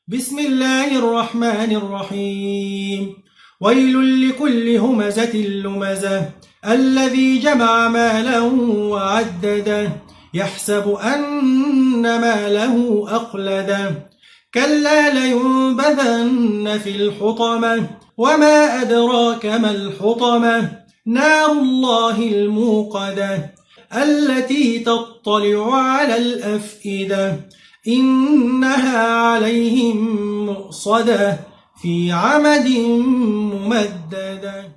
بسم الله الرحمن الرحيم. ويل لكل همزة لمزة الذي جمع مالا وعدده يحسب أن ماله أخلده كلا لينبذن في الحطمة وما أدراك ما الحطمة نار الله الموقدة التي تطلع على الأفئدة إنها عليهم مؤصدة في عمد ممددة.